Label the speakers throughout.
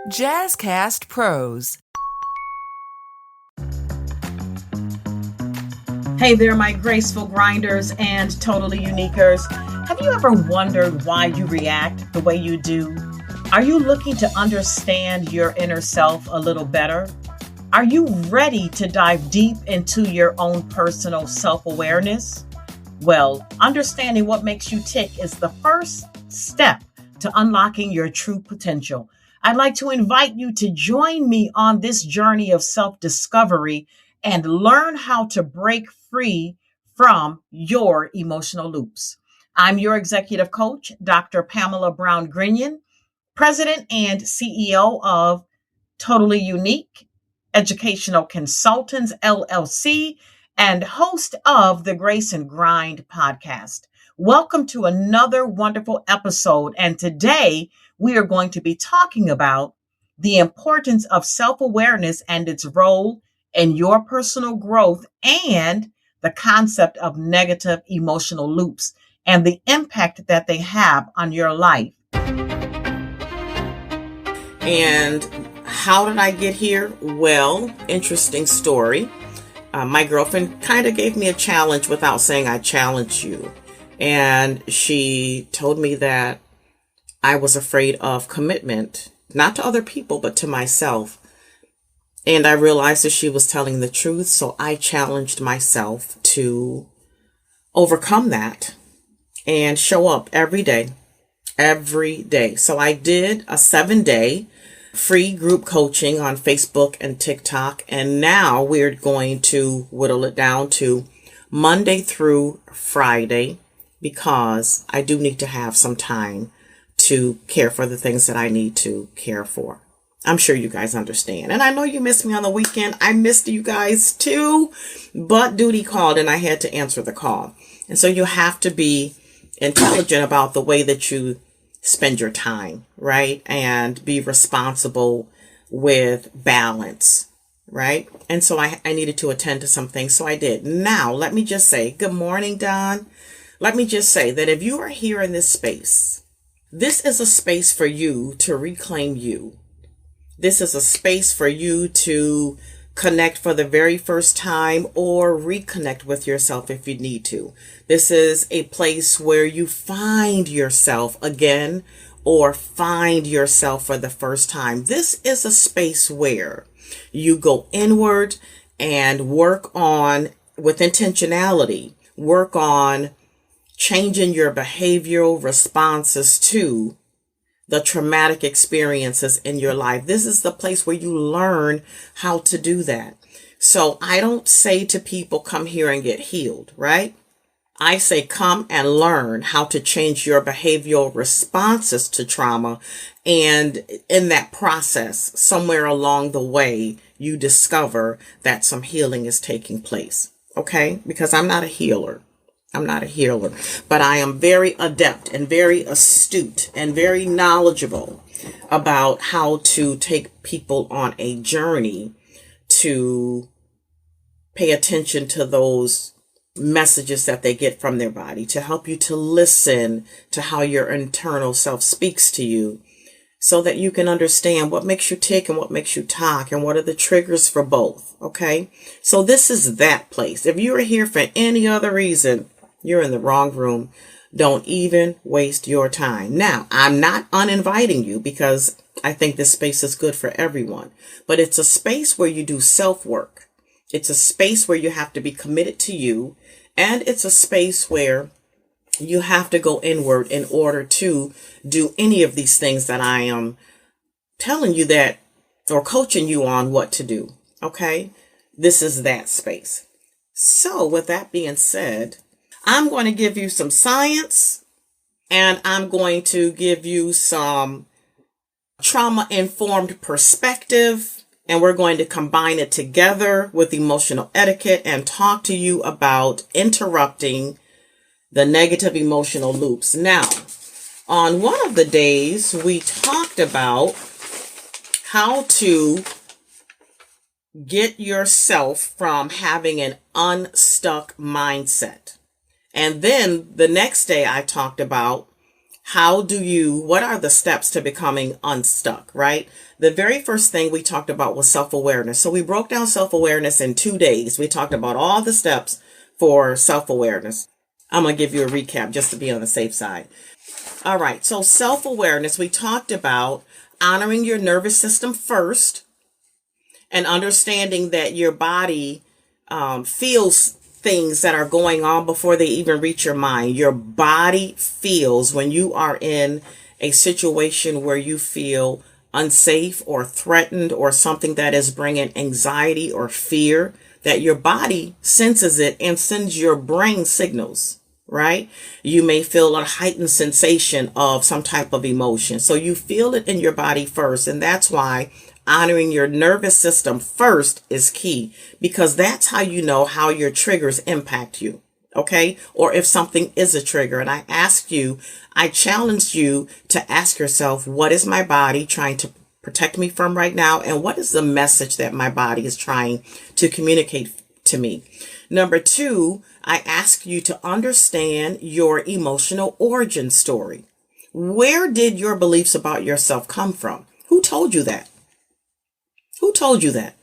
Speaker 1: Jazzcast Pros.
Speaker 2: Hey there, my graceful grinders and totally uniquers. Have you ever wondered why you react the way you do? Are you looking to understand your inner self a little better? Are you ready to dive deep into your own personal self-awareness? Well, understanding what makes you tick is the first step to unlocking your true potential. I'd like to invite you to join me on this journey of self-discovery and learn how to break free from your emotional loops. I'm your executive coach, Dr. Pamela Brown-Grinion, President and CEO of Totally Unique Educational Consultants, LLC, and host of the Grace and Grind podcast. Welcome to another wonderful episode. And today we are going to be talking about the importance of self-awareness and its role in your personal growth and the concept of negative emotional loops and the impact that they have on your life.
Speaker 3: And how did I get here? Well, interesting story. My girlfriend kind of gave me a challenge without saying I challenged you. And she told me that I was afraid of commitment, not to other people, but to myself. And I realized that she was telling the truth. So I challenged myself to overcome that and show up every day. So I did a 7-day free group coaching on Facebook and TikTok. And now we're going to whittle it down to Monday through Friday because I do need to have some time to care for the things that I need to care for. I'm sure you guys understand. And I know you missed me on the weekend. I missed you guys too, but duty called and I had to answer the call. And so you have to be intelligent about the way that you spend your time, right? And be responsible with balance, right? And so I needed to attend to some things. So I did. Now, let me just say, good morning, Don. Let me just say that if you are here in this space, this is a space for you to reclaim you. This is a space for you to connect for the very first time or reconnect with yourself if you need to. This is a place where you find yourself again or find yourself for the first time. This is a space where you go inward and work on, with intentionality, work on changing your behavioral responses to the traumatic experiences in your life. This is the place where you learn how to do that. So I don't say to people, come here and get healed, right? I say, come and learn how to change your behavioral responses to trauma. And in that process, somewhere along the way, you discover that some healing is taking place. Okay? Because I'm not a healer. But I am very adept and very astute and very knowledgeable about how to take people on a journey to pay attention to those messages that they get from their body, to help you to listen to how your internal self speaks to you so that you can understand what makes you tick and what makes you talk and what are the triggers for both. Okay. So this is that place. If you are here for any other reason, you're in the wrong room. Don't even waste your time. Now, I'm not uninviting you because I think this space is good for everyone, but it's a space where you do self-work. It's a space where you have to be committed to you, and it's a space where you have to go inward in order to do any of these things that I am telling you that, or coaching you on what to do. Okay? This is that space. So with that being said, I'm going to give you some science and I'm going to give you some trauma-informed perspective, and we're going to combine it together with emotional etiquette and talk to you about interrupting the negative emotional loops. Now, on one of the days, we talked about how to get yourself from having an unstuck mindset. And then the next day I talked about what are the steps to becoming unstuck, right? The very first thing we talked about was self-awareness. So we broke down self-awareness in 2 days. We talked about all the steps for self-awareness. I'm going to give you a recap just to be on the safe side. All right. So self-awareness, we talked about honoring your nervous system first and understanding that your body feels things that are going on before they even reach your mind. Your body feels when you are in a situation where you feel unsafe or threatened or something that is bringing anxiety or fear, that your body senses it and sends your brain signals, right? You may feel a heightened sensation of some type of emotion. So you feel it in your body first. And that's why honoring your nervous system first is key, because that's how you know how your triggers impact you. Okay. Or if something is a trigger. And I challenged you to ask yourself, what is my body trying to protect me from right now? And what is the message that my body is trying to communicate to me? Number 2, I ask you to understand your emotional origin story. Where did your beliefs about yourself come from? Who told you that? Who told you that?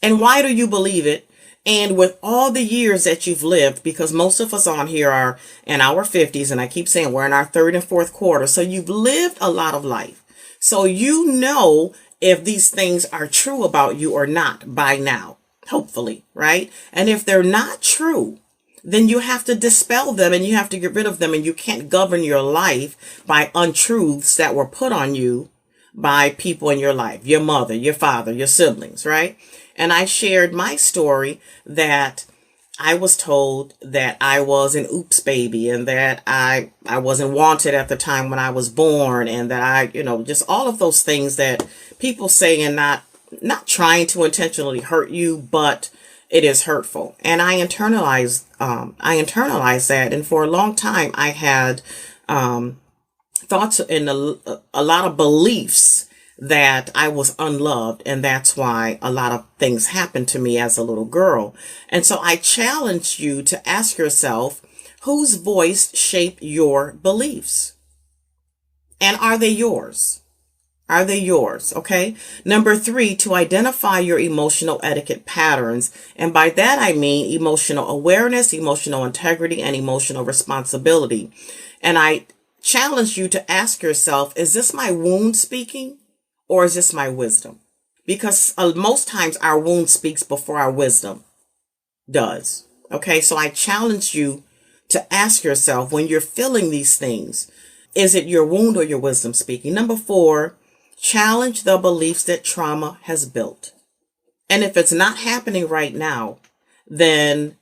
Speaker 3: And why do you believe it? And with all the years that you've lived, because most of us on here are in our 50s, and I keep saying we're in our 3rd and 4th quarter. So you've lived a lot of life. So you know if these things are true about you or not by now, hopefully, right? And if they're not true, then you have to dispel them and you have to get rid of them. And you can't govern your life by untruths that were put on you by people in your life, your mother, your father, your siblings, right? And I shared my story that I was told that I was an oops baby and that I wasn't wanted at the time when I was born, and that just all of those things that people say, and not trying to intentionally hurt you, but it is hurtful. And I internalized that. And for a long time, I had thoughts and a lot of beliefs that I was unloved. And that's why a lot of things happened to me as a little girl. And so I challenge you to ask yourself, whose voice shaped your beliefs? And are they yours? Are they yours? Okay. Number 3, to identify your emotional etiquette patterns. And by that, I mean emotional awareness, emotional integrity, and emotional responsibility. And I challenge you to ask yourself, is this my wound speaking or is this my wisdom? Because most times our wound speaks before our wisdom does. Okay. So I challenge you to ask yourself, when you're feeling these things, is it your wound or your wisdom speaking? Number 4, challenge the beliefs that trauma has built. And if it's not happening right now, then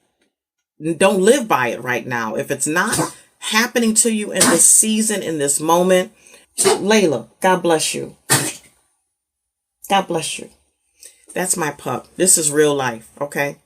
Speaker 3: don't live by it right now. If it's not happening to you in this season, in this moment, Layla, God bless you. God bless you. That's my pup. This is real life. Okay.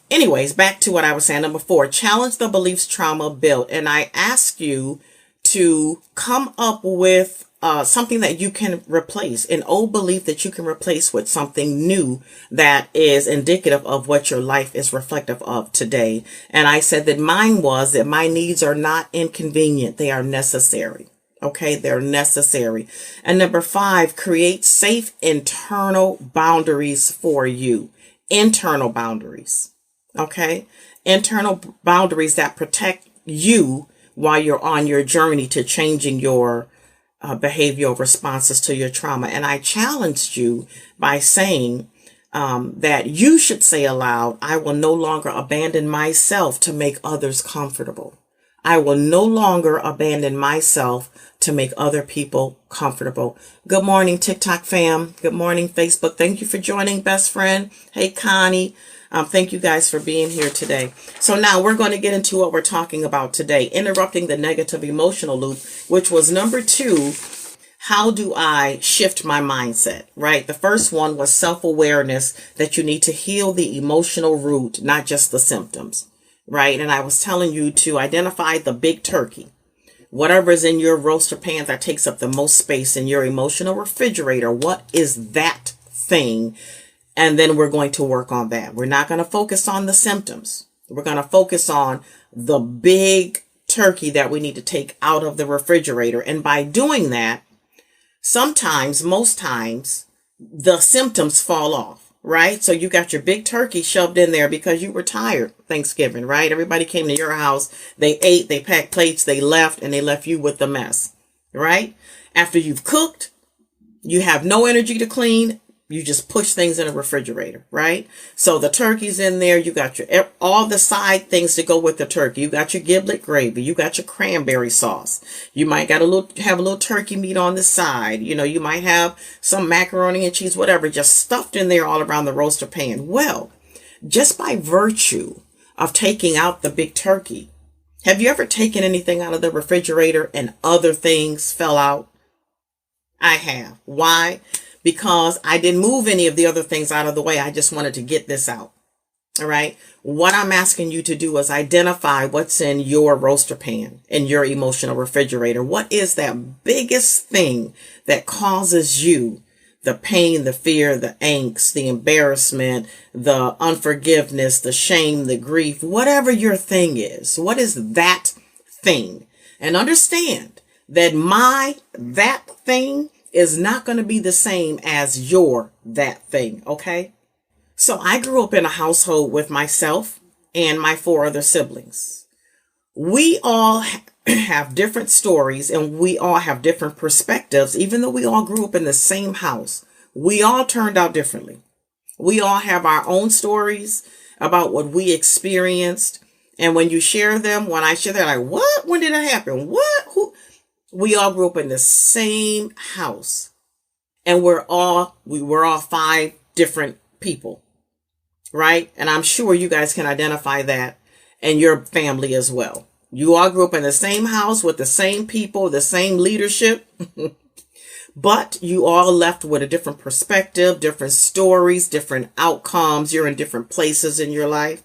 Speaker 3: Anyways, back to what I was saying. Number 4, challenge the beliefs trauma built. And I ask you to come up with something that you can replace, an old belief that you can replace with something new that is indicative of what your life is reflective of today. And I said that mine was that my needs are not inconvenient. They are necessary. Okay. They're necessary. And number 5, create safe internal boundaries for you. Internal boundaries. Okay. Internal boundaries that protect you while you're on your journey to changing your behavioral responses to your trauma. And I challenged you by saying that you should say aloud, I will no longer abandon myself to make others comfortable. I will no longer abandon myself to make other people comfortable. Good morning, TikTok fam. Good morning, Facebook. Thank you for joining, best friend. Hey, Connie. Thank you guys for being here today. So now we're going to get into what we're talking about today, interrupting the negative emotional loop, which was number 2. How do I shift my mindset, right? The first one was self-awareness, that you need to heal the emotional root, not just the symptoms, right? And I was telling you to identify the big turkey, whatever is in your roaster pan that takes up the most space in your emotional refrigerator. What is that thing? And then we're going to work on that. We're not going to focus on the symptoms. We're going to focus on the big turkey that we need to take out of the refrigerator. And by doing that, sometimes, most times, the symptoms fall off, right? So you got your big turkey shoved in there because you were tired Thanksgiving, right? Everybody came to your house, they ate, they packed plates, they left, and they left you with the mess, right? After you've cooked, you have no energy to clean. You just push things in a refrigerator, right? So the turkey's in there. You got your all the side things to go with the turkey. You got your giblet gravy. You got your cranberry sauce. You might have a little turkey meat on the side. You know, you might have some macaroni and cheese, whatever, just stuffed in there all around the roaster pan. Well, just by virtue of taking out the big turkey, have you ever taken anything out of the refrigerator and other things fell out? I have. Why? Because I didn't move any of the other things out of the way. I just wanted to get this out. All right. What I'm asking you to do is identify what's in your roaster pan, in your emotional refrigerator. What is that biggest thing that causes you the pain, the fear, the angst, the embarrassment, the unforgiveness, the shame, the grief, whatever your thing is? What is that thing? And understand that that thing is not going to be the same as that thing, okay? So I grew up in a household with myself and my 4 other siblings. We all have different stories and we all have different perspectives. Even though we all grew up in the same house, we all turned out differently. We all have our own stories about what we experienced. And when you share them, when I share them, like, what? When did it happen? What? Who? We all grew up in the same house, and we were all 5 different people, right? And I'm sure you guys can identify that in your family as well. You all grew up in the same house with the same people, the same leadership, but you all left with a different perspective, different stories, different outcomes. You're in different places in your life.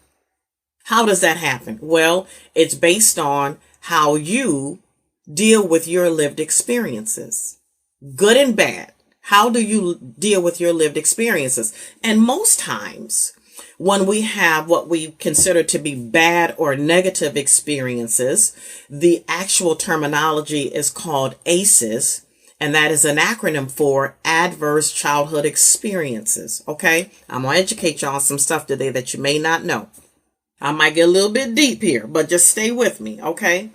Speaker 3: How does that happen? Well, it's based on how you deal with your lived experiences, good and bad. How do you deal with your lived experiences? And most times when we have what we consider to be bad or negative experiences, the actual terminology is called ACEs, and that is an acronym for Adverse Childhood Experiences. Okay, I'm going to educate y'all on some stuff today that you may not know. I might get a little bit deep here, but just stay with me, okay?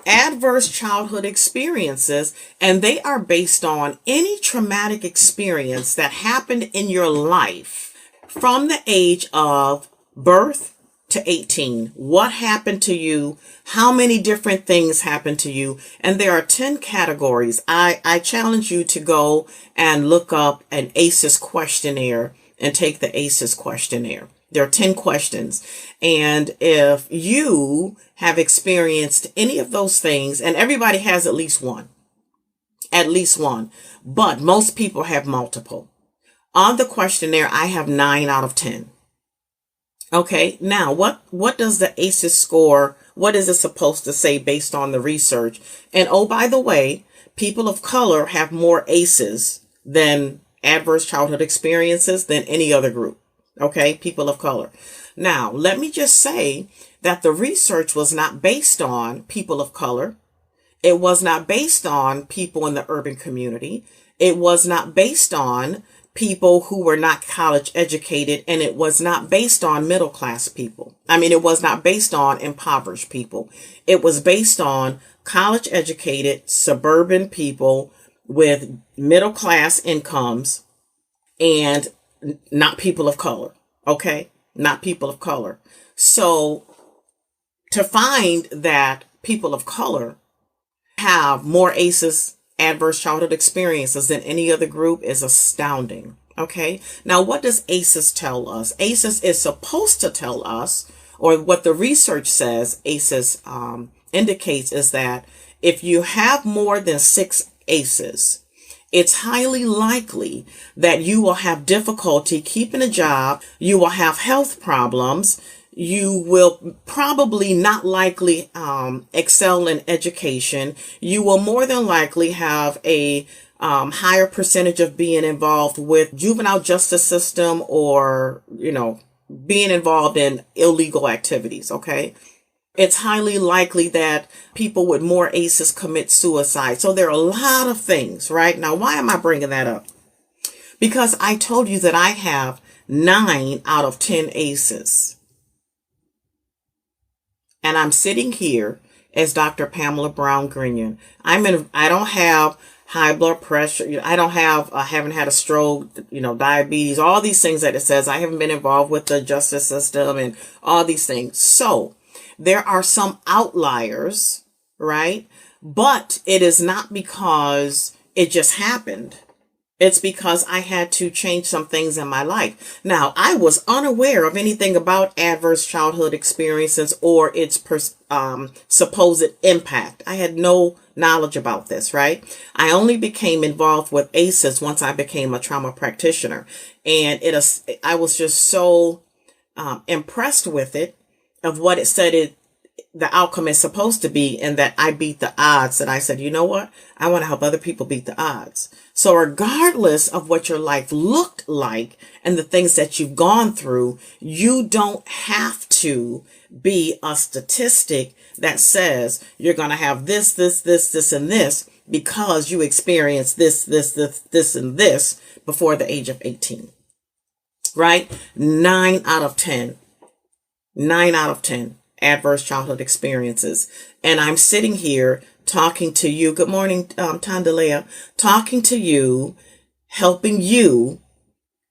Speaker 3: Adverse childhood experiences, and they are based on any traumatic experience that happened in your life from the age of birth to 18. What happened to you? How many different things happened to you? And there are 10 categories. I challenge you to go and look up an ACEs questionnaire and take the ACEs questionnaire. There are 10 questions. And if you have experienced any of those things, and everybody has at least one, but most people have multiple. On the questionnaire, I have 9 out of 10. Okay. Now, what does the ACEs score? What is it supposed to say based on the research? And oh, by the way, people of color have more ACEs than adverse childhood experiences than any other group. Okay, people of color. Now, let me just say that the research was not based on people of color. It was not based on people in the urban community. It was not based on people who were not college educated, and it was not based on middle class people. It was not based on impoverished people. It was based on college educated suburban people with middle class incomes and not people of color. Okay. Not people of color. So to find that people of color have more ACEs, adverse childhood experiences, than any other group is astounding. Okay. Now, what does ACEs tell us? ACEs is supposed to tell us, or what the research says ACEs indicates, is that if you have more than 6 ACEs, it's highly likely that you will have difficulty keeping a job. You will have health problems. You will probably not likely excel in education. You will more than likely have a higher percentage of being involved with juvenile justice system, or, being involved in illegal activities. Okay. It's highly likely that people with more ACEs commit suicide. So there are a lot of things, right? Now, why am I bringing that up? Because I told you that I have 9 out of 10 ACEs. And I'm sitting here as Dr. Pamela Brown-Grinion. I don't have high blood pressure. I haven't had a stroke, diabetes, all these things that it says. I haven't been involved with the justice system and all these things. So there are some outliers, right? But it is not because it just happened. It's because I had to change some things in my life. Now, I was unaware of anything about adverse childhood experiences or its supposed impact. I had no knowledge about this, right? I only became involved with ACEs once I became a trauma practitioner. And I was just so impressed with it, of what it said the outcome is supposed to be, and that I beat the odds, that I said, you know what? I want to help other people beat the odds. So regardless of what your life looked like and the things that you've gone through, you don't have to be a statistic that says you're going to have this, and this because you experienced this, and this before the age of 18, right? 9 out of 10 adverse childhood experiences. And I'm sitting here talking to you. Good morning, Tandalea. Talking to you, helping you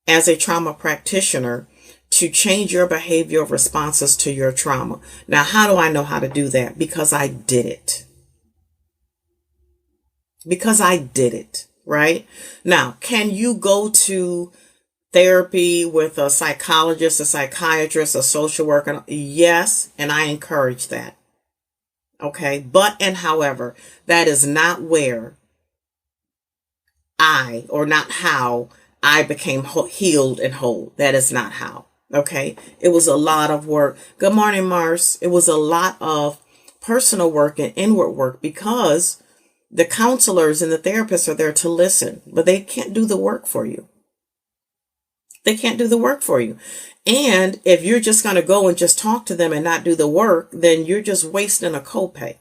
Speaker 3: as a trauma practitioner to change your behavioral responses to your trauma. Now, how do I know how to do that? Because I did it. Right? Now, can you go to therapy with a psychologist, a psychiatrist, a social worker? Yes, and I encourage that. Okay, but and however, that is not where not how I became healed and whole. That is not how. Okay, it was a lot of work. Good morning, Mars. It was a lot of personal work and inward work, because the counselors and the therapists are there to listen, but they can't do the work for you. They can't do the work for you. And if you're just going to go and just talk to them and not do the work, then you're just wasting a copay.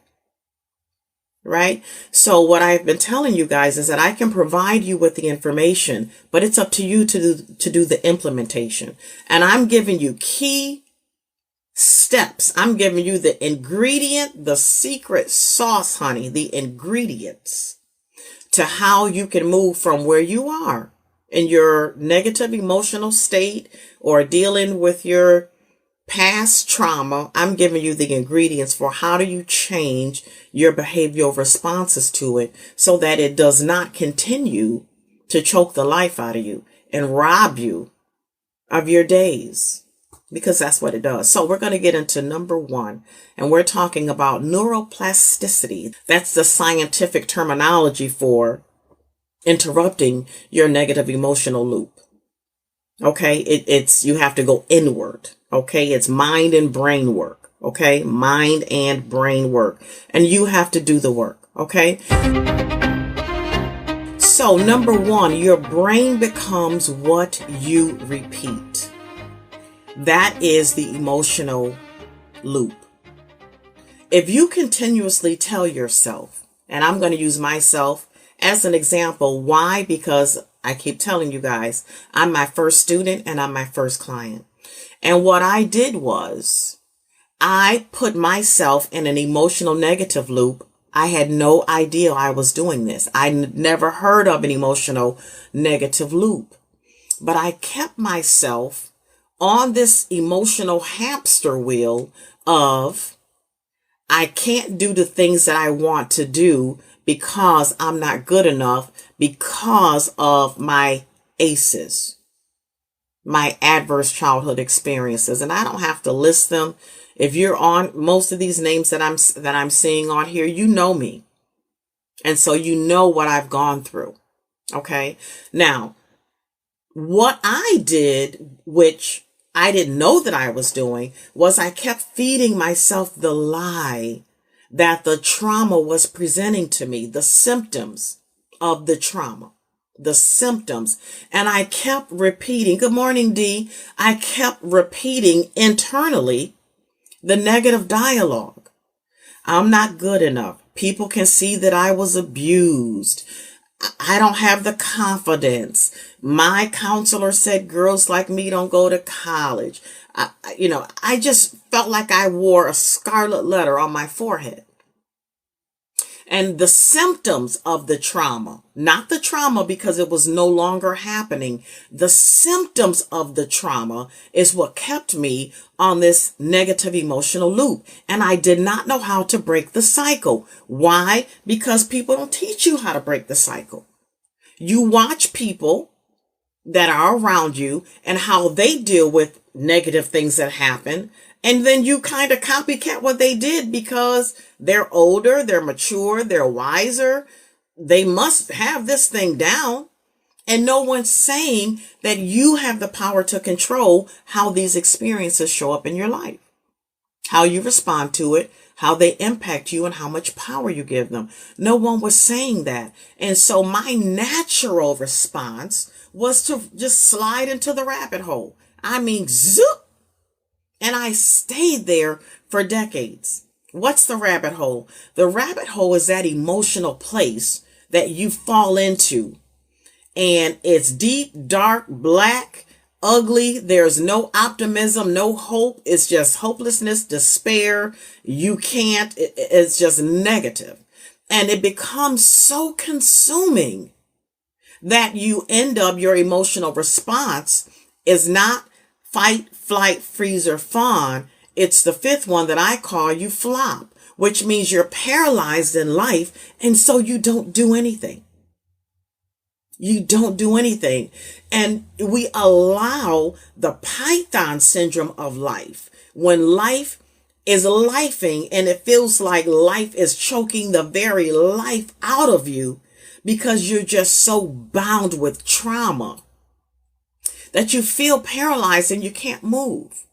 Speaker 3: Right? So what I've been telling you guys is that I can provide you with the information, but it's up to you to do the implementation. And I'm giving you key steps. I'm giving you the ingredient, the secret sauce, honey, the ingredients to how you can move from where you are in your negative emotional state or dealing with your past trauma. I'm giving you the ingredients for how do you change your behavioral responses to it so that it does not continue to choke the life out of you and rob you of your days, because that's what it does. So we're going to get into number 1, and we're talking about neuroplasticity. That's the scientific terminology for interrupting your negative emotional loop. Okay, it's you have to go inward. Okay, it's mind and brain work. Okay, mind and brain work, and you have to do the work. Okay, so number 1, your brain becomes what you repeat. That is the emotional loop. If you continuously tell yourself, and I'm going to use myself as an example. Why? Because I keep telling you guys, I'm my first student and I'm my first client. And what I did was I put myself in an emotional negative loop. I had no idea I was doing this. I never heard of an emotional negative loop, but I kept myself on this emotional hamster wheel of I can't do the things that I want to do because I'm not good enough because of my ACEs, my adverse childhood experiences. And I don't have to list them. If you're on most of these names that I'm seeing on here, you know me. And so you know what I've gone through. Okay. Now, what I did, which I didn't know that I was doing, was I kept feeding myself the lie that the trauma was presenting to me, the symptoms of the trauma, the symptoms. And I kept repeating, good morning, Dee. I kept repeating internally, The negative dialogue. I'm not good enough. People can see that I was abused. I don't have the confidence. My counselor said girls like me don't go to college. I just felt like I wore a scarlet letter on my forehead. And the symptoms of the trauma, not the trauma because it was no longer happening, the symptoms of the trauma is what kept me on this negative emotional loop. And I did not know how to break the cycle. Why? Because people don't teach you how to break the cycle. You watch people that are around you and how they deal with negative things that happen. And then you kind of copycat what they did because they're older, they're mature, they're wiser. They must have this thing down. And no one's saying that you have the power to control how these experiences show up in your life, how you respond to it, how they impact you, and how much power you give them. No one was saying that. And so my natural response was to just slide into the rabbit hole. I mean, zoop. And I stayed there for decades. What's the rabbit hole? The rabbit hole is that emotional place that you fall into. And it's deep, dark, black, ugly. There's no optimism, no hope. It's just hopelessness, despair. You can't. It's just negative. And it becomes so consuming that you end up, your emotional response is not fight, flight, freeze, or fawn. It's the fifth one that I call you flop, which means you're paralyzed in life. And so you don't do anything. You don't do anything. And we allow the Python syndrome of life. When life is lifing and it feels like life is choking the very life out of you because you're just so bound with trauma that you feel paralyzed and you can't move.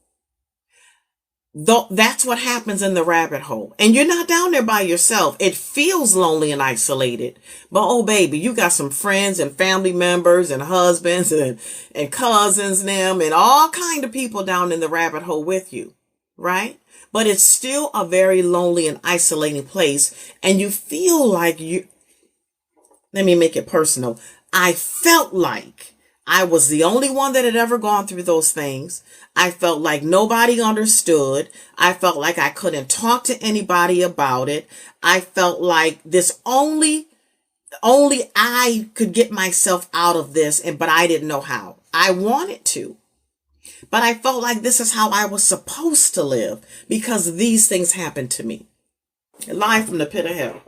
Speaker 3: That's what happens in the rabbit hole. And you're not down there by yourself. It feels lonely and isolated. But oh baby, you got some friends and family members and husbands and cousins and all kind of people down in the rabbit hole with you, right? But it's still a very lonely and isolating place. And you feel like let me make it personal. I felt like I was the only one that had ever gone through those things. I felt like nobody understood. I felt like I couldn't talk to anybody about it. I felt like this only I could get myself out of this, but I didn't know how. I wanted to, but I felt like this is how I was supposed to live because these things happened to me. Live from the pit of hell.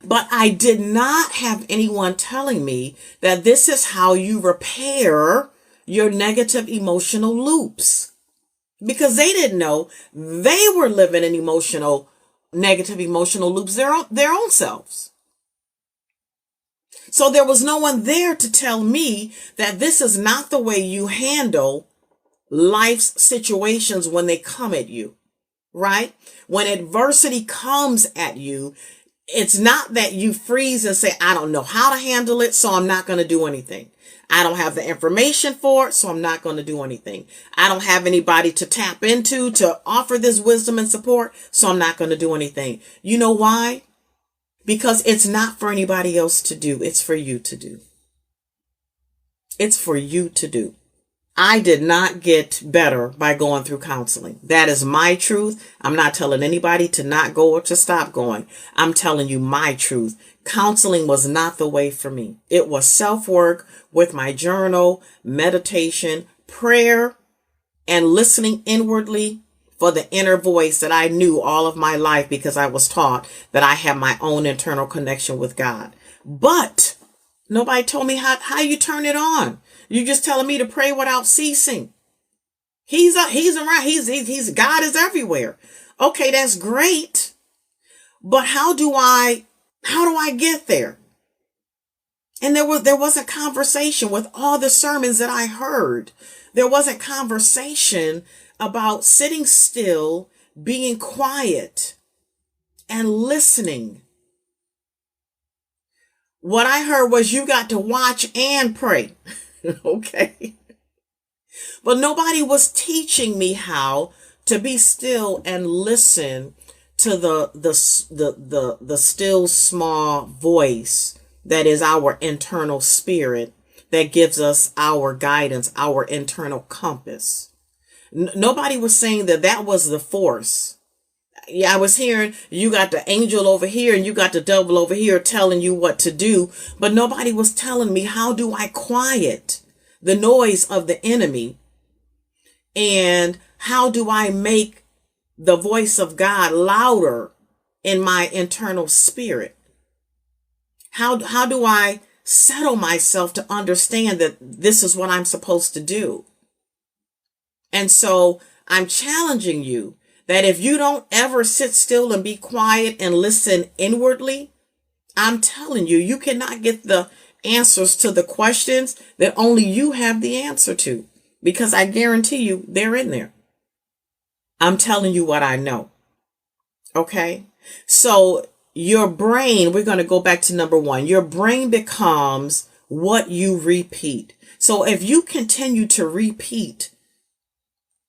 Speaker 3: But I did not have anyone telling me that this is how you repair your negative emotional loops, because they didn't know they were living in negative emotional loops, their own selves. So there was no one there to tell me that this is not the way you handle life's situations when they come at you, right? When adversity comes at you, it's not that you freeze and say, I don't know how to handle it, so I'm not going to do anything. I don't have the information for it, so I'm not going to do anything. I don't have anybody to tap into to offer this wisdom and support, so I'm not going to do anything. You know why? Because it's not for anybody else to do. It's for you to do. It's for you to do. I did not get better by going through counseling. That is my truth. I'm not telling anybody to not go or to stop going. I'm telling you my truth. Counseling was not the way for me. It was self-work with my journal, meditation, prayer, and listening inwardly for the inner voice that I knew all of my life because I was taught that I have my own internal connection with God. But nobody told me how you turn it on. You're just telling me to pray without ceasing. He's around. He's God is everywhere. Okay, that's great. But how do I get there? And there wasn't conversation with all the sermons that I heard. There wasn't conversation about sitting still, being quiet, and listening. What I heard was you got to watch and pray. Okay. But nobody was teaching me how to be still and listen to the still small voice that is our internal spirit that gives us our guidance, our internal compass. Nobody was saying that was the force. Yeah, I was hearing you got the angel over here and you got the devil over here telling you what to do, but nobody was telling me, how do I quiet the noise of the enemy? And how do I make the voice of God louder in my internal spirit? How do I settle myself to understand that this is what I'm supposed to do? And so I'm challenging you that if you don't ever sit still and be quiet and listen inwardly, I'm telling you, you cannot get the answers to the questions that only you have the answer to, because I guarantee you they're in there. I'm telling you what I know. Okay. So your brain, we're going to go back to number one. Your brain becomes what you repeat. So if you continue to repeat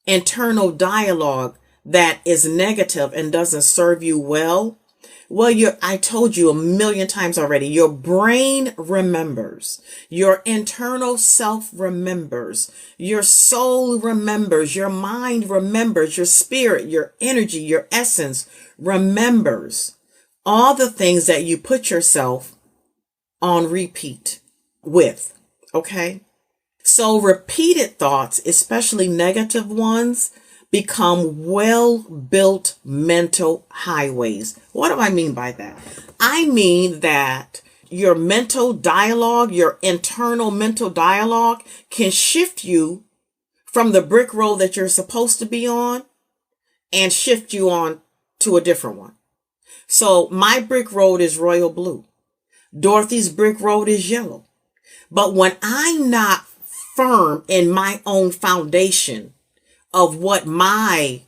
Speaker 3: internal dialogue that is negative and doesn't serve you well, I told you a million times already, your brain remembers, your internal self remembers, your soul remembers, your mind remembers, your spirit, your energy, your essence remembers all the things that you put yourself on repeat with. Okay. So repeated thoughts, especially negative ones, become well-built mental highways. What do I mean by that? I mean that your mental dialogue, your internal mental dialogue can shift you from the brick road that you're supposed to be on and shift you on to a different one. So my brick road is royal blue. Dorothy's brick road is yellow. But when I'm not firm in my own foundation of what my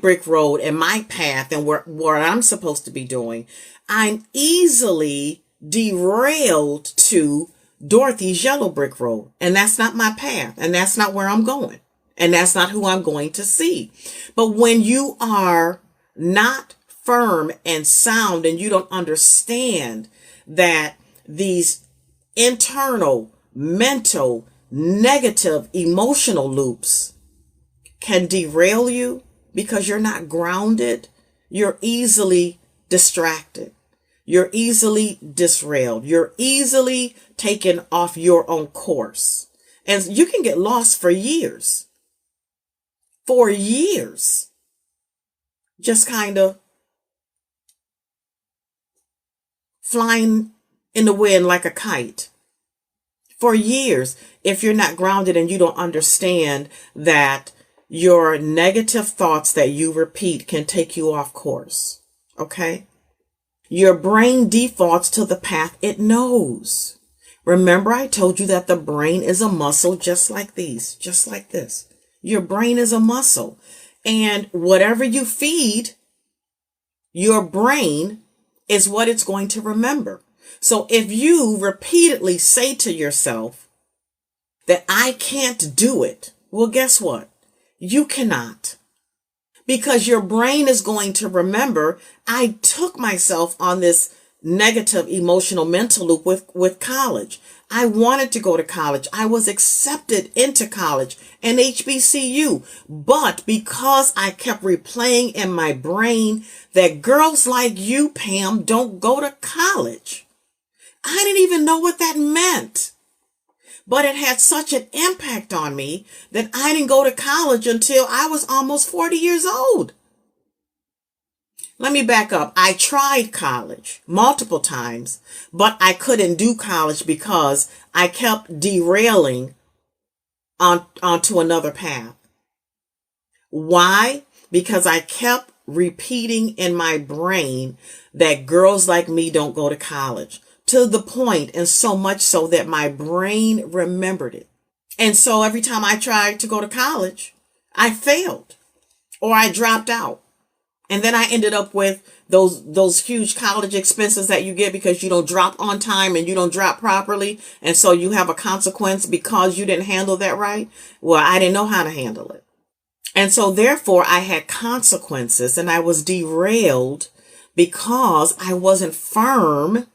Speaker 3: brick road and my path and what I'm supposed to be doing, I'm easily derailed to Dorothy's yellow brick road. And that's not my path. And that's not where I'm going. And that's not who I'm going to see. But when you are not firm and sound and you don't understand that these internal, mental, negative, emotional loops can derail you because you're not grounded, you're easily distracted. You're easily disrailed. You're easily taken off your own course. And you can get lost for years. For years. Just kind of flying in the wind like a kite. For years, if you're not grounded and you don't understand that your negative thoughts that you repeat can take you off course. Okay? Your brain defaults to the path it knows. Remember, I told you that the brain is a muscle just like these, just like this. Your brain is a muscle. And whatever you feed your brain is what it's going to remember. So if you repeatedly say to yourself that I can't do it, well, guess what? You cannot. Because your brain is going to remember, I took myself on this negative emotional mental loop with college. I wanted to go to college. I was accepted into college and HBCU. But because I kept replaying in my brain that girls like you, Pam, don't go to college, I didn't even know what that meant. But it had such an impact on me that I didn't go to college until I was almost 40 years old. Let me back up. I tried college multiple times, but I couldn't do college because I kept derailing onto another path. Why? Because I kept repeating in my brain that girls like me don't go to college. To the point, and so much so that my brain remembered it. And so every time I tried to go to college, I failed or I dropped out. And then I ended up with those huge college expenses that you get because you don't drop on time and you don't drop properly. And so you have a consequence because you didn't handle that right. Well, I didn't know how to handle it. And so therefore I had consequences and I was derailed because I wasn't firm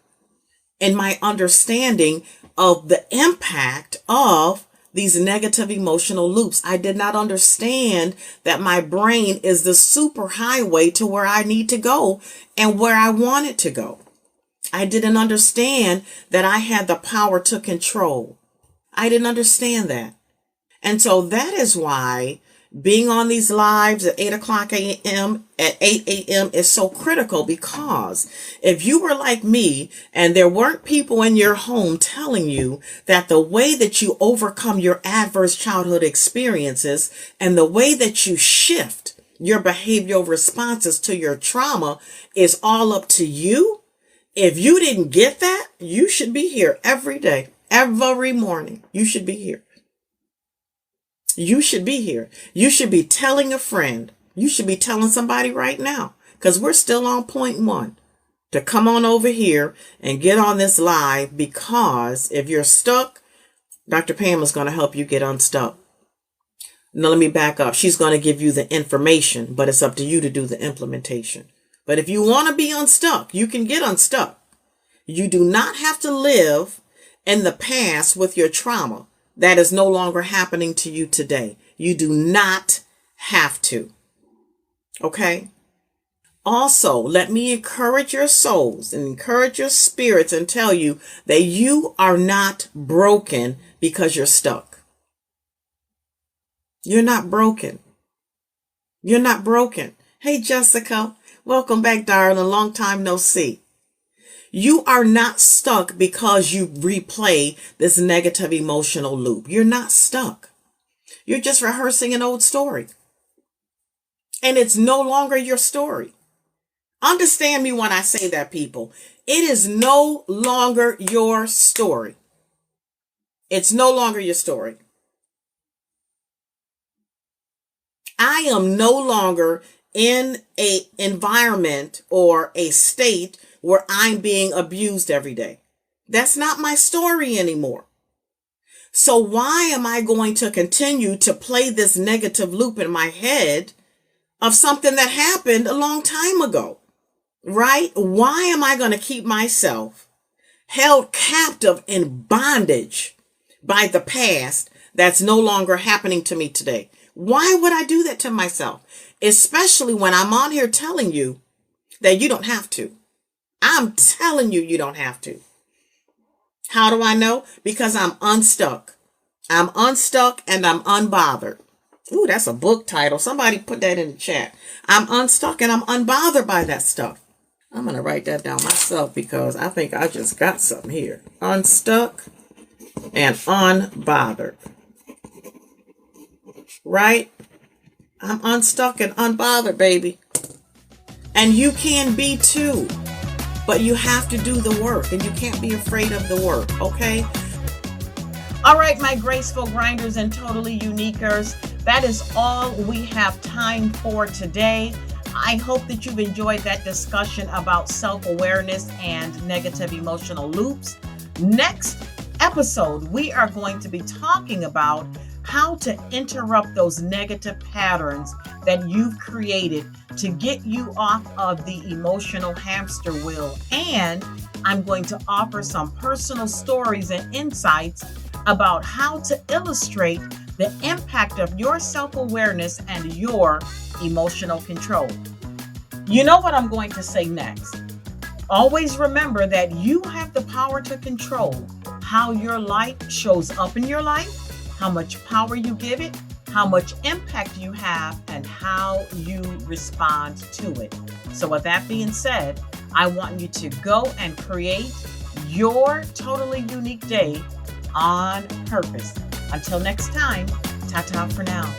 Speaker 3: in my understanding of the impact of these negative emotional loops. I did not understand that my brain is the super highway to where I need to go and where I wanted to go. I didn't understand that I had the power to control. I didn't understand that. And so that is why being on these lives at 8 a.m. is so critical, because if you were like me and there weren't people in your home telling you that the way that you overcome your adverse childhood experiences and the way that you shift your behavioral responses to your trauma is all up to you, if you didn't get that, you should be here every day, every morning. You should be here. You should be here. You should be telling a friend. You should be telling somebody right now, because we're still on point 1, to come on over here and get on this live, because if you're stuck, Dr. Pam is going to help you get unstuck. Now, let me back up. She's going to give you the information, but it's up to you to do the implementation. But if you want to be unstuck, you can get unstuck. You do not have to live in the past with your trauma that is no longer happening to you today. You do not have to. Okay? Also, let me encourage your souls and encourage your spirits and tell you that you are not broken because you're stuck. You're not broken. You're not broken. Hey, Jessica. Welcome back, darling. Long time no see. You are not stuck because you replay this negative emotional loop. You're not stuck. You're just rehearsing an old story. And it's no longer your story. Understand me when I say that, people. It is no longer your story. It's no longer your story. I am no longer in an environment or a state where I'm being abused every day. That's not my story anymore. So why am I going to continue to play this negative loop in my head of something that happened a long time ago? Right? Why am I going to keep myself held captive in bondage by the past that's no longer happening to me today? Why would I do that to myself? Especially when I'm on here telling you that you don't have to. I'm telling you, you don't have to. How do I know? Because I'm unstuck. I'm unstuck and I'm unbothered. Ooh, that's a book title. Somebody put that in the chat. I'm unstuck and I'm unbothered by that stuff. I'm going to write that down myself because I think I just got something here. Unstuck and unbothered. Right? I'm unstuck and unbothered, baby. And you can be too. But you have to do the work, and you can't be afraid of the work, okay?
Speaker 2: All right, my graceful grinders and totally uniquers, that is all we have time for today. I hope that you've enjoyed that discussion about self-awareness and negative emotional loops. Next episode, we are going to be talking about how to interrupt those negative patterns that you've created to get you off of the emotional hamster wheel. And I'm going to offer some personal stories and insights about how to illustrate the impact of your self-awareness and your emotional control. You know what I'm going to say next. Always remember that you have the power to control how your light shows up in your life, how much power you give it, how much impact you have, and how you respond to it. So with that being said, I want you to go and create your totally unique day on purpose. Until next time, ta-ta for now.